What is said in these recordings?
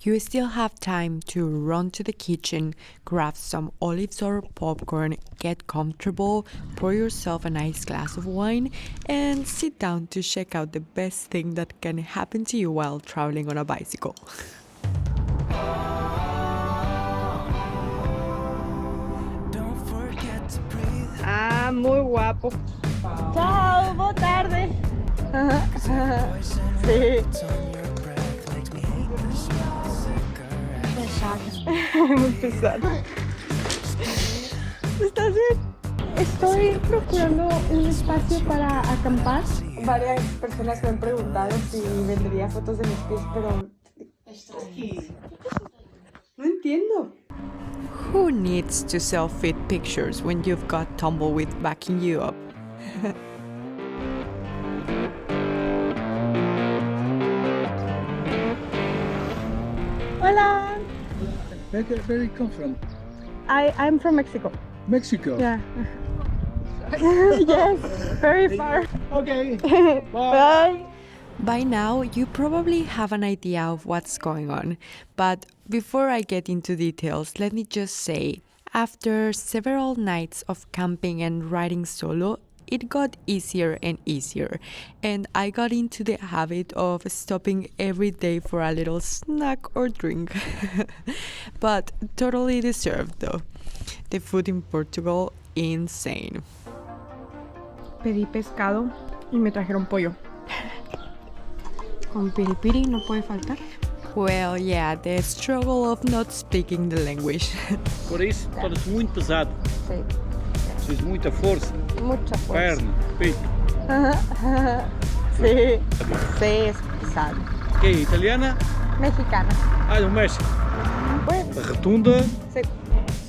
You still have time to run to the kitchen, grab some olives or popcorn, get comfortable, pour yourself a nice glass of wine, and sit down to check out the best thing that can happen to you while traveling on a bicycle. Ah, muy guapo. Chao, boa tarde. Sí. Muy pesado. ¿Estás bien? Estoy procurando un espacio para acampar. Varias personas me han preguntado si vendría fotos de mis pies, pero no entiendo. Who needs to self-fit pictures when you've got Tumbleweed backing you up? Hola. Where you come from? I'm from Mexico. Mexico. Yeah. Yes, very far. Okay. Bye. By now, you probably have an idea of what's going on, but before I get into details, let me just say, after several nights of camping and riding solo, it got easier and easier, and I got into the habit of stopping every day for a little snack or drink. But totally deserved though. The food in Portugal, insane. Pedí pescado y me trajeron pollo. Con piripiri no puede faltar. Well, yeah, the struggle of not speaking the language. Por isso, torna-se muito pesado. Sí. Preciso de muita força. Mucha fuerza. Perna, peito. Sí. Sí, es pesado. Que é italiana? Mexicana. Ah, do México. Bueno, A retunda, sí.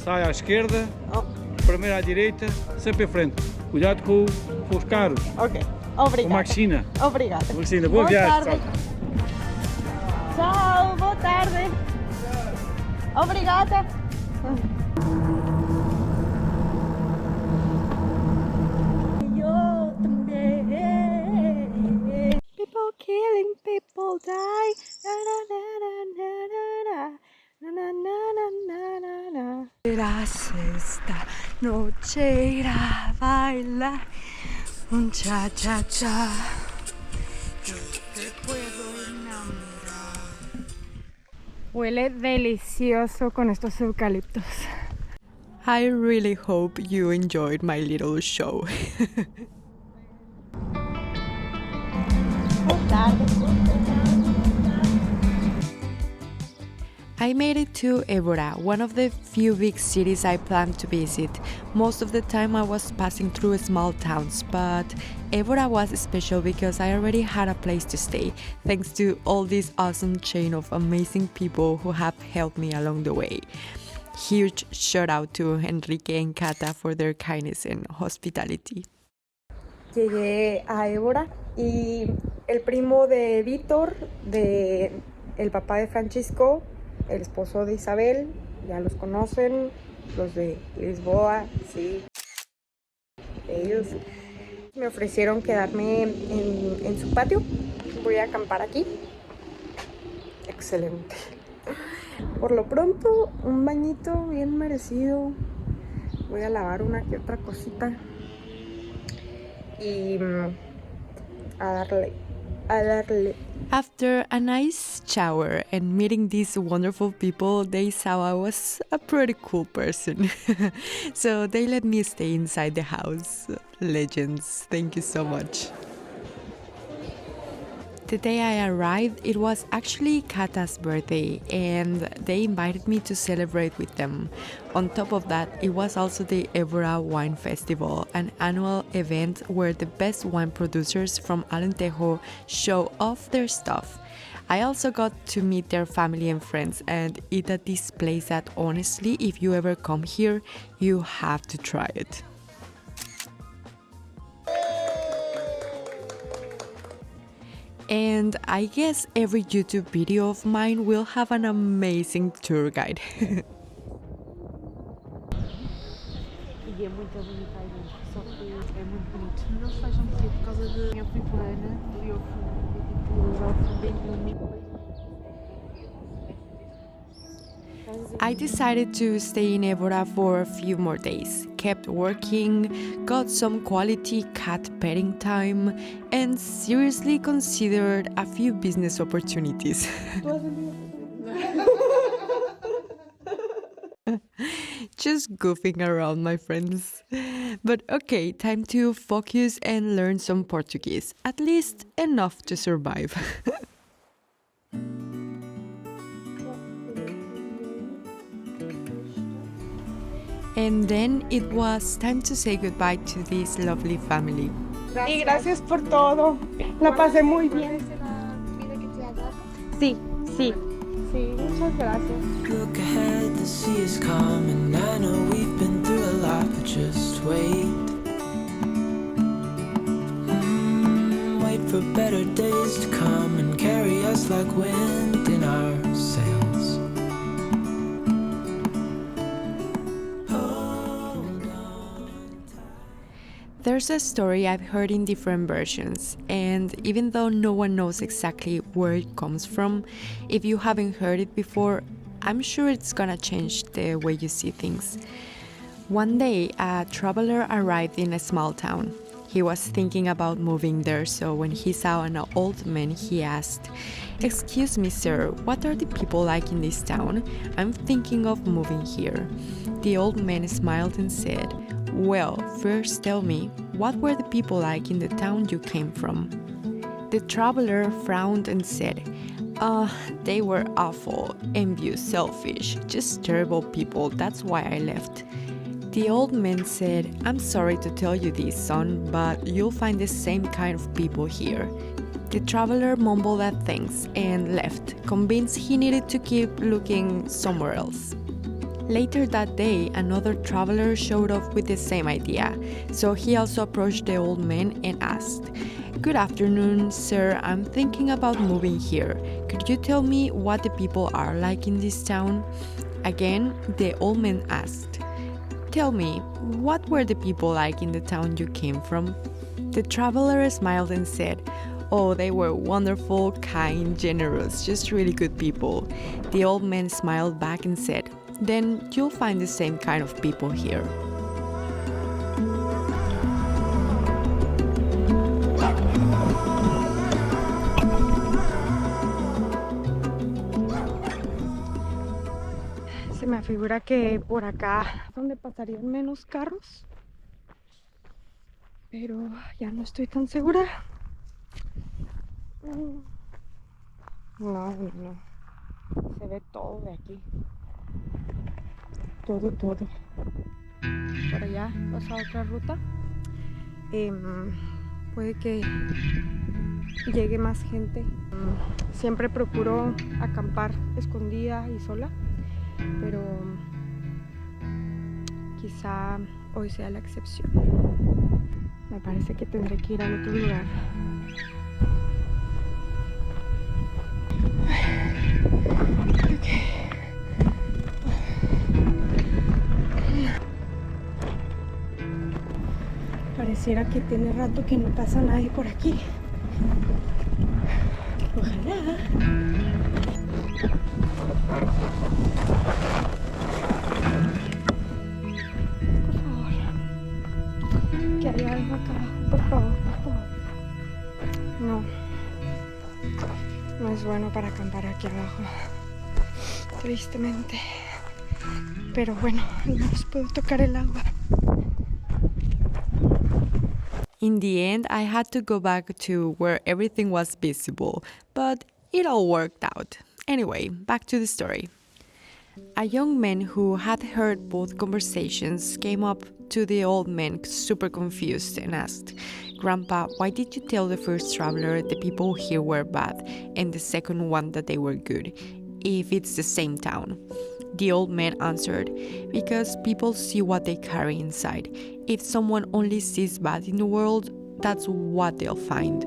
sai à esquerda, Oh, primeiro à direita, sempre em frente. Cuidado com os caros. ok. Com a Obrigada. Maxina. Obrigada. Maxina, boa Boa viagem. tarde. Tchau, boa tarde. Obrigada. Eu também. People killing, people die. Na na na na na na na na na na na. Verás esta noche ir a bailar un cha-cha-cha. Yo te puedo enamorar. Huele delicioso con estos eucaliptos. I really hope you enjoyed my little show. I made it to Évora, one of the few big cities I planned to visit. Most of the time I was passing through small towns, but Évora was special because I already had a place to stay, thanks to all this awesome chain of amazing people who have helped me along the way. Huge shout out to Enrique and Cata for their kindness and hospitality. Llegué a Évora y el primo de Víctor, el papá de Francisco, el esposo de Isabel, ya los conocen, los de Lisboa, sí. Ellos me ofrecieron quedarme en su patio. Voy a acampar aquí. Excelente. Por lo pronto, un bañito bien merecido. Voy a lavar una que otra cosita. Y a darle. After a nice shower and meeting these wonderful people, they saw I was a pretty cool person. So they let me stay inside the house. Legends, thank you so much. The day I arrived, it was actually Kata's birthday, and they invited me to celebrate with them. On top of that, it was also the Évora Wine Festival, an annual event where the best wine producers from Alentejo show off their stuff. I also got to meet their family and friends and eat at this place that honestly, if you ever come here, you have to try it. And I guess every YouTube video of mine will have an amazing tour guide. E é muito bonita a imagem, só que é muito bonito. Não se fecham por causa de... Eu fui plana, ali ao fundo, e tipo, já o fundo bem bonito. I decided to stay in Évora for a few more days, kept working, got some quality cat petting time, and seriously considered a few business opportunities. Just goofing around, my friends. But okay, time to focus and learn some Portuguese, at least enough to survive. And then it was time to say goodbye to this lovely family. Y gracias por todo. La pasé muy bien. Sí, sí. Sí, muchas gracias. Look ahead, the sea is calm, and I know we've been through a lot, but just wait. Wait for better days to come and carry us like wind in our sails. There's a story I've heard in different versions, and even though no one knows exactly where it comes from, if you haven't heard it before, I'm sure it's gonna change the way you see things. One day, a traveler arrived in a small town. He was thinking about moving there, so when he saw an old man, he asked, "Excuse me, sir, what are the people like in this town? I'm thinking of moving here." The old man smiled and said, "Well, first tell me, what were the people like in the town you came from?" The traveler frowned and said, they were awful, envious, selfish, just terrible people, that's why I left." The old man said, "I'm sorry to tell you this, son, but you'll find the same kind of people here." The traveler mumbled at thanks and left, convinced he needed to keep looking somewhere else. Later that day, another traveler showed up with the same idea, so he also approached the old man and asked, "Good afternoon, sir, I'm thinking about moving here. Could you tell me what the people are like in this town?" Again, the old man asked, "Tell me, what were the people like in the town you came from?" The traveler smiled and said, "Oh, they were wonderful, kind, generous, just really good people." The old man smiled back and said, "Then you'll find the same kind of people here." Se me figura que por acá es donde pasarían menos carros. Pero ya no estoy tan segura. No. Se ve todo de aquí. Todo. Por allá pasa otra ruta. Puede que llegue más gente. Siempre procuro acampar escondida y sola, pero quizá hoy sea la excepción. Me parece que tendré que ir al otro lugar. Pareciera que tiene rato que no pasa nadie por aquí. Ojalá. Por favor. Que haya algo acá abajo, por favor. No es bueno para acampar aquí abajo. Tristemente. Pero bueno, al menos puedo tocar el agua. In the end, I had to go back to where everything was visible, but it all worked out. Anyway, back to the story. A young man who had heard both conversations came up to the old man super confused and asked, "Grandpa, why did you tell the first traveler the people here were bad and the second one that they were good, if it's the same town?" The old man answered, "Because people see what they carry inside. If someone only sees bad in the world, that's what they'll find.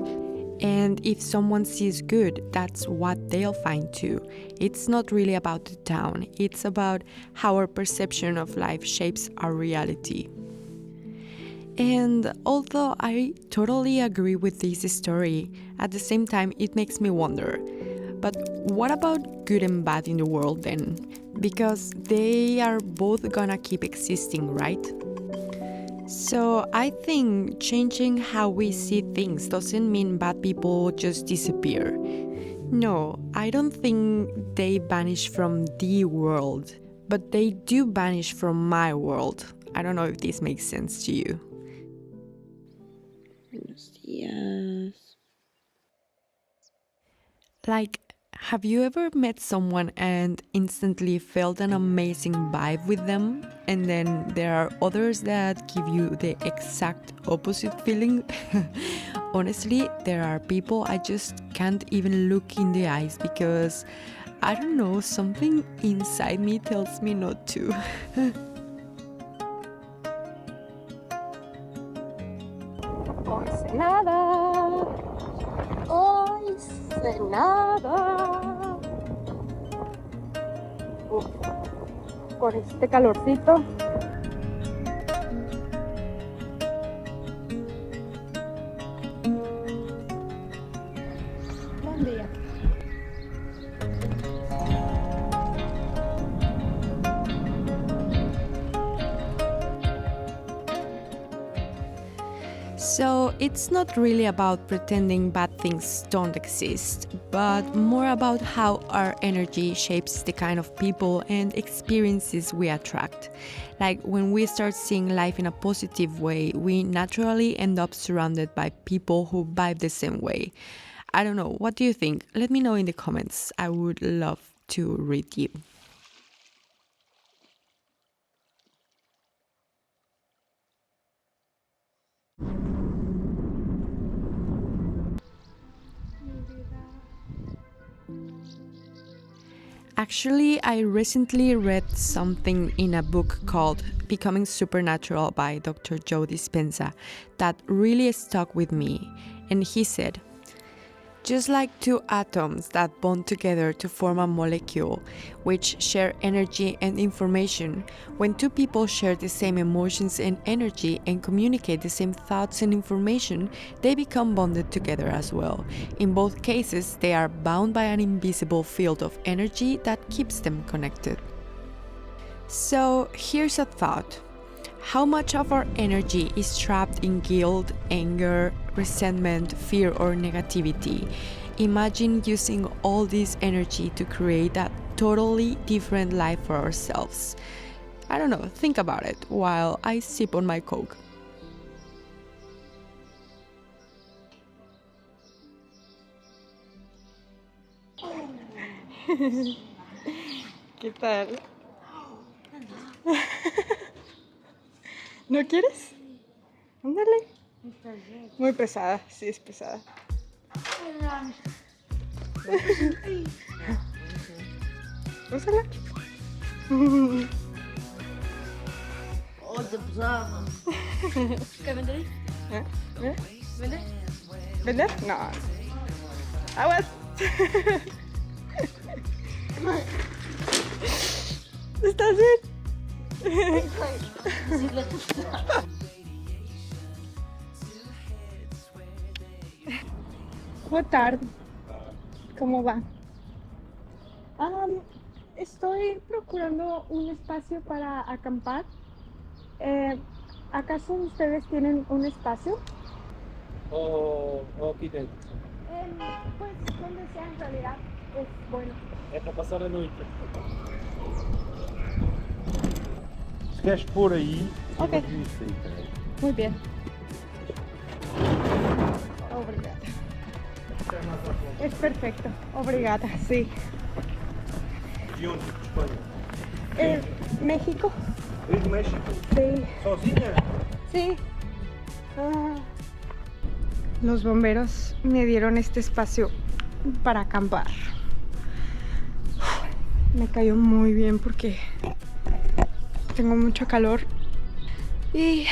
And if someone sees good, that's what they'll find too. It's not really about the town, it's about how our perception of life shapes our reality." And although I totally agree with this story, at the same time it makes me wonder, but what about good and bad in the world then? because they are both gonna keep existing, right? So I think changing how we see things doesn't mean bad people just disappear. No, I don't think they vanish from the world, but they do vanish from my world. I don't know if this makes sense to you. Buenos días. Like, have you ever met someone and instantly felt an amazing vibe with them? And then there are others that give you the exact opposite feeling? Honestly, there are people I just can't even look in the eyes because, I don't know, something inside me tells me not to. Hoy sé nada. Hoy sé nada. Uf, con este calorcito. Buen día. So it's not really about pretending bad things don't exist, but more about how our energy shapes the kind of people and experiences we attract. Like when we start seeing life in a positive way, we naturally end up surrounded by people who vibe the same way. I don't know, what do you think? Let me know in the comments. I would love to read you. Actually, I recently read something in a book called Becoming Supernatural by Dr. Joe Dispenza that really stuck with me. And he said, just like two atoms that bond together to form a molecule, which share energy and information, when two people share the same emotions and energy and communicate the same thoughts and information, they become bonded together as well. In both cases, they are bound by an invisible field of energy that keeps them connected. So here's a thought. How much of our energy is trapped in guilt, anger, resentment, fear, or negativity? Imagine using all this energy to create a totally different life for ourselves. I don't know, think about it while I sip on my Coke. ¿Qué tal? ¿No quieres? Ándale. Muy pesada, sí es pesada. Úsala. Oh, qué pesado. ¿Qué venderéis? ¿Eh? ¿Vender? ¿Vender? No. Aguas. ¿Estás bien? Buenas tardes. ¿Cómo va? Estoy procurando un espacio para acampar. ¿Acaso ustedes tienen un espacio? aqui dentro. Pues donde sea en realidad es bueno. É para passar a noite. Se queres pôr aí, Ok. eu vou isso aí, peraí. Muy bien. Obrigada. Es perfecto. Obrigada, sí. De onde? De Espanha? México. Desde do México? Sí. Sozinha? Sí. Los bomberos me dieron este espacio para acampar. Me cayó muy bien porque tengo mucho calor. Y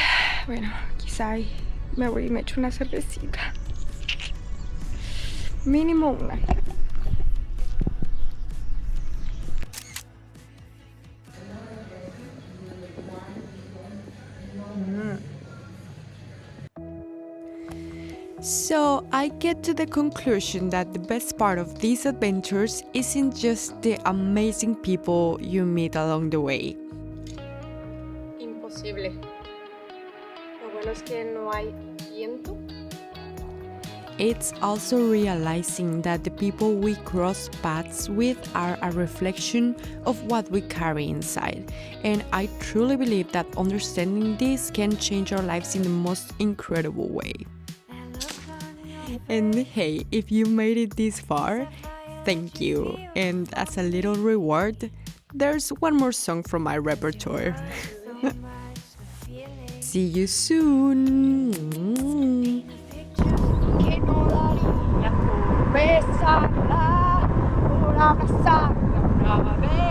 bueno, quizá ahí me voy y me echo una cervecita. Mínimo una. So I get to the conclusion that the best part of these adventures isn't just the amazing people you meet along the way. Imposible. Lo bueno es que no hay viento. It's also realizing that the people we cross paths with are a reflection of what we carry inside. And I truly believe that understanding this can change our lives in the most incredible way. And hey, if you made it this far, thank you. And as a little reward, there's one more song from my repertoire. See you soon. Que no daría por besarla, por abrazarla una vez.